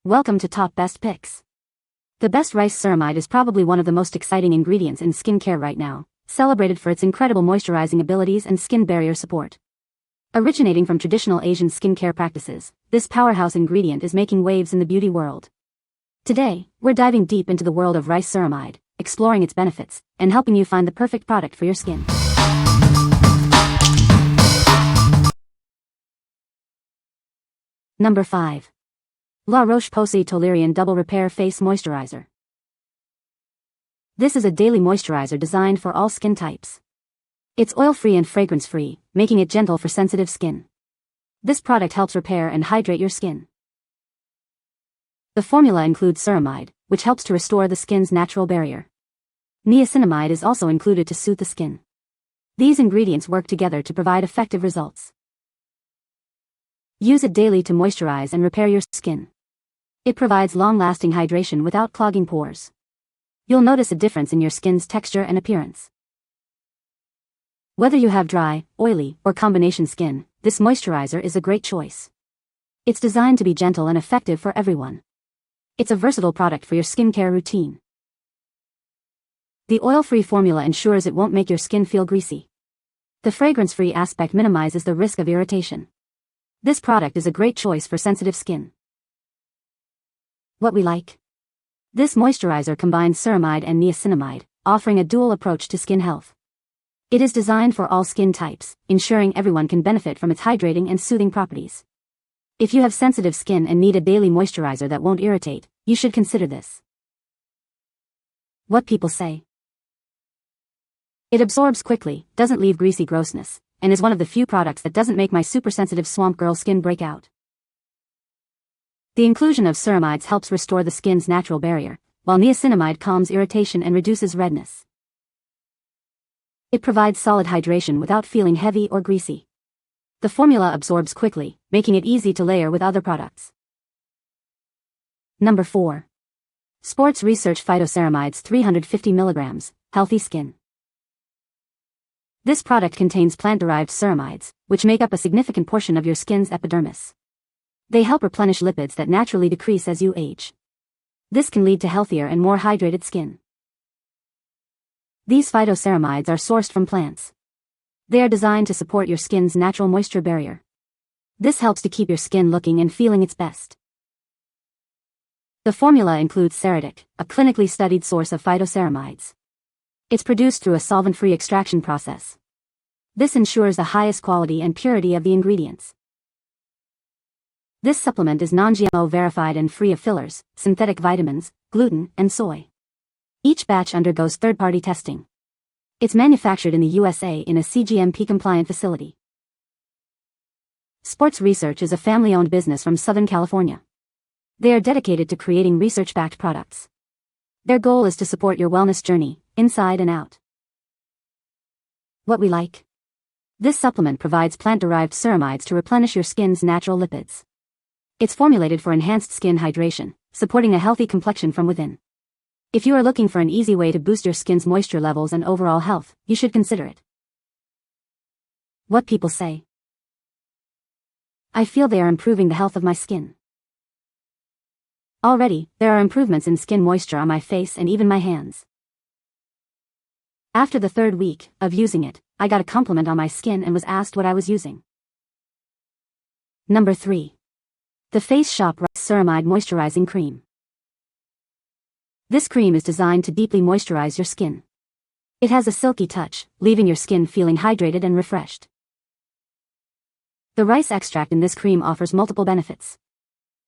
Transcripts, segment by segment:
Welcome to Top Best Picks. The best rice ceramide is probably one of the most exciting ingredients in skincare right now, celebrated for its incredible moisturizing abilities and skin barrier support. Originating from traditional Asian skincare practices, this powerhouse ingredient is making waves in the beauty world. Today, we're diving deep into the world of rice ceramide, exploring its benefits, and helping you find the perfect product for your skin. Number 5. La Roche-Posay Toleriane Double Repair Face Moisturizer. This is a daily moisturizer designed for all skin types. It's oil-free and fragrance-free, making it gentle for sensitive skin. This product helps repair and hydrate your skin. The formula includes ceramide, which helps to restore the skin's natural barrier. Niacinamide is also included to soothe the skin. These ingredients work together to provide effective results. Use it daily to moisturize and repair your skin. It provides long-lasting hydration without clogging pores. You'll notice a difference in your skin's texture and appearance. Whether you have dry, oily, or combination skin, this moisturizer is a great choice. It's designed to be gentle and effective for everyone. It's a versatile product for your skincare routine. The oil-free formula ensures it won't make your skin feel greasy. The fragrance-free aspect minimizes the risk of irritation. This product is a great choice for sensitive skin. What we like. This moisturizer combines ceramide and niacinamide, offering a dual approach to skin health. It is designed for all skin types, ensuring everyone can benefit from its hydrating and soothing properties. If you have sensitive skin and need a daily moisturizer that won't irritate, you should consider this. What people say. It absorbs quickly, doesn't leave greasy grossness, and is one of the few products that doesn't make my super sensitive swamp girl skin break out. The inclusion of ceramides helps restore the skin's natural barrier, while niacinamide calms irritation and reduces redness. It provides solid hydration without feeling heavy or greasy. The formula absorbs quickly, making it easy to layer with other products. Number 4. Sports Research Phytoceramides 350 mg, Healthy Skin. This product contains plant-derived ceramides, which make up a significant portion of your skin's epidermis. They help replenish lipids that naturally decrease as you age. This can lead to healthier and more hydrated skin. These phytoceramides are sourced from plants. They are designed to support your skin's natural moisture barrier. This helps to keep your skin looking and feeling its best. The formula includes Ceridic, a clinically studied source of phytoceramides. It's produced through a solvent-free extraction process. This ensures the highest quality and purity of the ingredients. This supplement is non-GMO verified and free of fillers, synthetic vitamins, gluten, and soy. Each batch undergoes third-party testing. It's manufactured in the USA in a CGMP-compliant facility. Sports Research is a family-owned business from Southern California. They are dedicated to creating research-backed products. Their goal is to support your wellness journey, inside and out. What we like. This supplement provides plant-derived ceramides to replenish your skin's natural lipids. It's formulated for enhanced skin hydration, supporting a healthy complexion from within. If you are looking for an easy way to boost your skin's moisture levels and overall health, you should consider it. What people say. I feel they are improving the health of my skin. Already, there are improvements in skin moisture on my face and even my hands. After the 3rd week of using it, I got a compliment on my skin and was asked what I was using. Number 3. The Face Shop Rice Ceramide Moisturizing Cream. This cream is designed to deeply moisturize your skin. It has a silky touch, leaving your skin feeling hydrated and refreshed. The rice extract in this cream offers multiple benefits.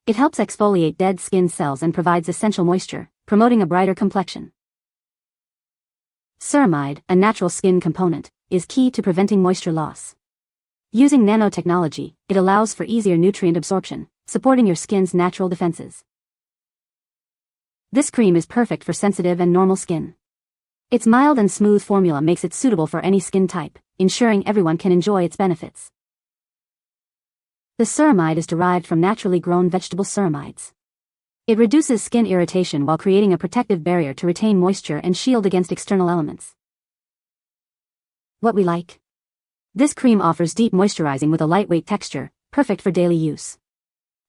It helps exfoliate dead skin cells and provides essential moisture, promoting a brighter complexion. Ceramide, a natural skin component, is key to preventing moisture loss. Using nanotechnology, it allows for easier nutrient absorption, supporting your skin's natural defenses. This cream is perfect for sensitive and normal skin. Its mild and smooth formula makes it suitable for any skin type, ensuring everyone can enjoy its benefits. The ceramide is derived from naturally grown vegetable ceramides. It reduces skin irritation while creating a protective barrier to retain moisture and shield against external elements. What we like. This cream offers deep moisturizing with a lightweight texture, perfect for daily use.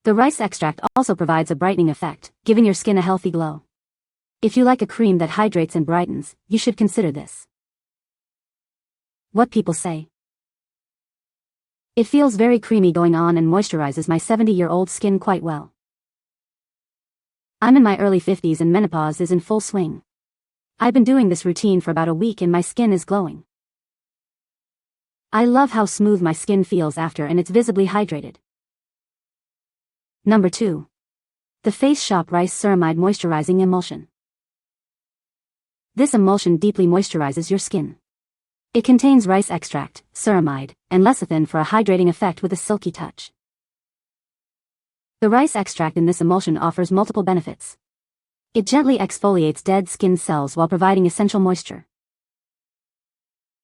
The rice extract also provides a brightening effect, giving your skin a healthy glow. If you like a cream that hydrates and brightens, you should consider this. What people say. It feels very creamy going on and moisturizes my 70-year-old skin quite well. I'm in my early 50s and menopause is in full swing. I've been doing this routine for about a week and my skin is glowing. I love how smooth my skin feels after and it's visibly hydrated. Number 2. The Face Shop Rice Ceramide Moisturizing Emulsion. This emulsion deeply moisturizes your skin. It contains rice extract, ceramide, and lecithin for a hydrating effect with a silky touch. The rice extract in this emulsion offers multiple benefits. It gently exfoliates dead skin cells while providing essential moisture.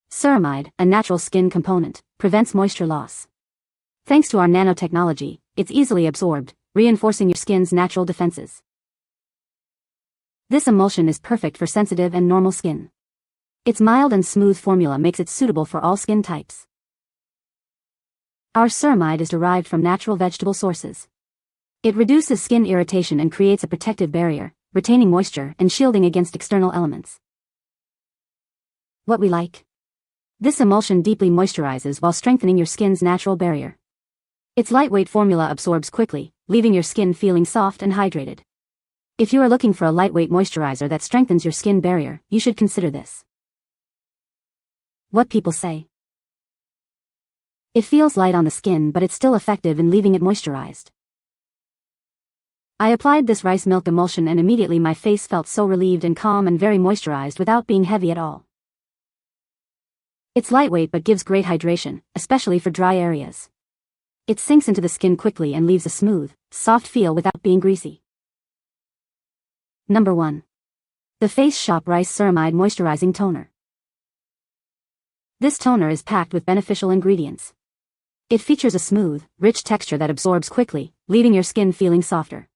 Ceramide, a natural skin component, prevents moisture loss. Thanks to our nanotechnology, it's easily absorbed, reinforcing your skin's natural defenses. This emulsion is perfect for sensitive and normal skin. Its mild and smooth formula makes it suitable for all skin types. Our ceramide is derived from natural vegetable sources. It reduces skin irritation and creates a protective barrier, retaining moisture and shielding against external elements. What we like. This emulsion deeply moisturizes while strengthening your skin's natural barrier. Its lightweight formula absorbs quickly, leaving your skin feeling soft and hydrated. If you are looking for a lightweight moisturizer that strengthens your skin barrier, you should consider this. What people say. It feels light on the skin but it's still effective in leaving it moisturized. I applied this rice milk emulsion and immediately my face felt so relieved and calm and very moisturized without being heavy at all. It's lightweight but gives great hydration, especially for dry areas. It sinks into the skin quickly and leaves a smooth, soft feel without being greasy. Number 1. The Face Shop Rice Ceramide Moisturizing Toner. This toner is packed with beneficial ingredients. It features a smooth, rich texture that absorbs quickly, leaving your skin feeling softer.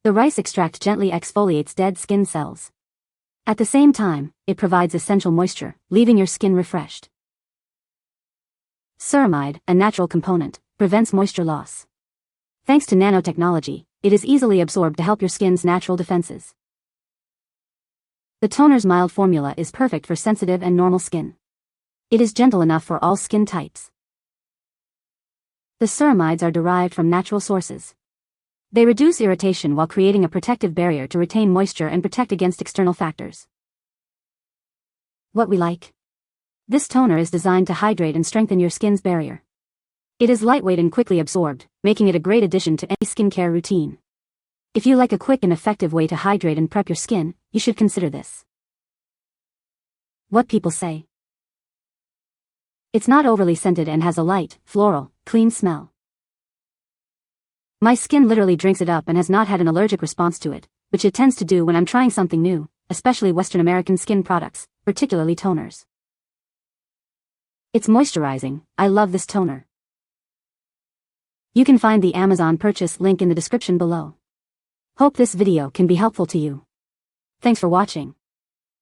The rice extract gently exfoliates dead skin cells. At the same time, it provides essential moisture, leaving your skin refreshed. Ceramide, a natural component, prevents moisture loss. Thanks to nanotechnology, it is easily absorbed to help your skin's natural defenses. The toner's mild formula is perfect for sensitive and normal skin. It is gentle enough for all skin types. The ceramides are derived from natural sources. They reduce irritation while creating a protective barrier to retain moisture and protect against external factors. What we like. This toner is designed to hydrate and strengthen your skin's barrier. It is lightweight and quickly absorbed, making it a great addition to any skincare routine. If you like a quick and effective way to hydrate and prep your skin, you should consider this. What people say. It's not overly scented and has a light, floral, clean smell. My skin literally drinks it up and has not had an allergic response to it, which it tends to do when I'm trying something new, especially Western American skin products, particularly toners. It's moisturizing. I love this toner. You can find the Amazon purchase link in the description below. Hope this video can be helpful to you. Thanks for watching.